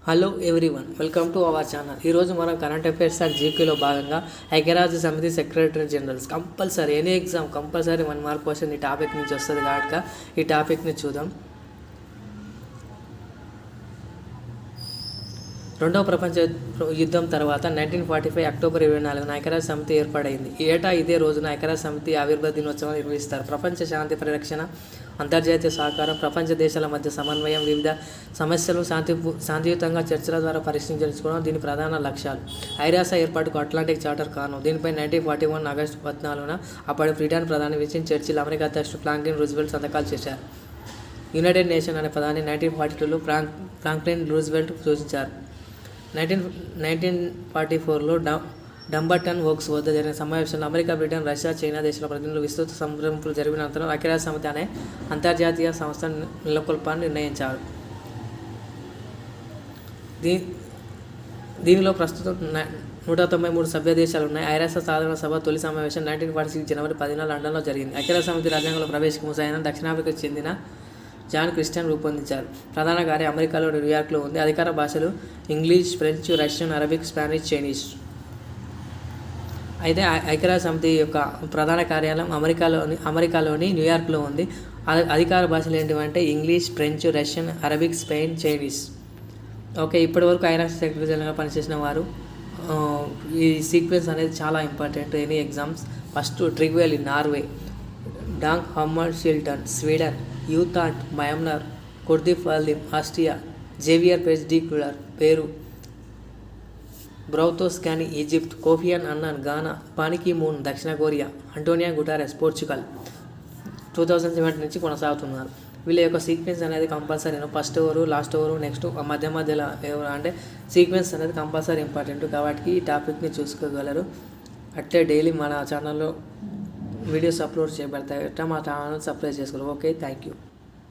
Hello everyone, welcome to our channel. ఈరోజు మనం current affairs and జీకేలో భాగంగా ఐక్యరాజ్య సమితి secretary generals compulsory any exam compulsory 1 mark question ఈ టాపిక్ నుంచి వస్తుంది కాబట్టి ఈ టాపిక్ని చూద్దాం. రెండవ ప్రపంచ యుద్ధం తర్వాత 1945 అక్టోబర్ 24న ఐక్యరాజ్య సమితి ఏర్పడైంది. ఏటా ఇదే రోజున ఐక్యరాజ్య సమితి ఆవిర్భావ దినోత్సవం నిర్వహిస్తారు. ప్రపంచ శాంతి పరిరక్షణ, అంతర్జాతీయ సహకారం, ప్రపంచ దేశాల మధ్య సమన్వయం, వివిధ సమస్యలు శాంతియుతంగా చర్చల ద్వారా పరిష్కరించుకోవడం దీని ప్రధాన లక్ష్యాలు. ఐరాస ఏర్పాటుకు అట్లాంటిక్ చార్టర్ కారణం. దీనిపై 1941 ఆగస్టు 14న అప్పటి బ్రిటన్ ప్రధాని విన్స్టన్ చర్చిల్, అమెరికా అధ్యక్షుడు ఫ్రాంక్లిన్ రూజ్వెల్ట్ సంతకాలు చేశారు. యునైటెడ్ నేషన్ అనే పదాన్ని 1942లో ఫ్రాంక్లిన్ రూజ్వెల్ట్ సూచించారు. 1944లో డంబర్టన్ వర్క్స్ వద్ద జరిగిన సమావేశంలో అమెరికా, బ్రిటన్, రష్యా, చైనా దేశాల ప్రతినిధులు విస్తృత సంప్రదింపులు జరిగిన అనంతరం ఐక్యరాజ్య సమితి అనే అంతర్జాతీయ సంస్థను నెలకొల్పాలని నిర్ణయించారు. దీనిలో ప్రస్తుతం 193 సభ్య దేశాలు ఉన్నాయి. ఐరాస సాధారణ సభ తొలి సమావేశం 1946 జనవరి 10న లండన్లో జరిగింది. ఐక్యరాజ్య సమితి రాజ్యాంగంలో ప్రవేశించిన ముసాయినా దక్షిణాఫ్రికాకు చెందిన జాన్ క్రిస్టియన్ రూపొందించారు. ప్రధాన కార్యం అమెరికాలో న్యూయార్క్లో ఉంది. అధికార భాషలు English, French, Russian, Arabic, Spanish, Chinese. అయితే ఐక్యరాజ్య సమితి యొక్క ప్రధాన కార్యాలయం అమెరికాలోని న్యూయార్క్లో ఉంది. అధికార భాషలు ఏంటివంటే English, French, Russian, Arabic, Spain, Chinese. Okay, ఇప్పటివరకు ఐరాస సెక్రటరీ జనరల్గా పనిచేసిన వారు. ఈ సీక్వెన్స్ అనేది చాలా important any exams. First ట్రిగ్వెల్ Norway, dong hammer షిల్టన్ Sweden, యూతాట్ Myanmar, కుర్దిఫ్ వాల్దిమ్ Austria, Xavier పెజ్ D క్యూలర్ పేరు, బ్రౌతోస్ క్యానీ ఈజిప్ట్, కోఫియన్ అన్నాన్ ఘానా, పానికి మూన్ దక్షిణ కొరియా, అంటోనియో గుటెరెస్ పోర్చుగల్ 2017 నుంచి కొనసాగుతున్నారు. వీళ్ళ యొక్క సీక్వెన్స్ అనేది compulsory. First over, last over, next మధ్యలో ఎవరు అంటే సీక్వెన్స్ అనేది కంపల్సరీ ఇంపార్టెంట్ కాబట్టి ఈ టాపిక్ని చూసుకోగలరు. అట్లే డైలీ మన ఛానల్లో వీడియోస్ అప్లోడ్ చేయబడతాయి. మా ఛానల్ సబ్స్క్రైబ్ చేసుకోవాలి. Okay, thank you.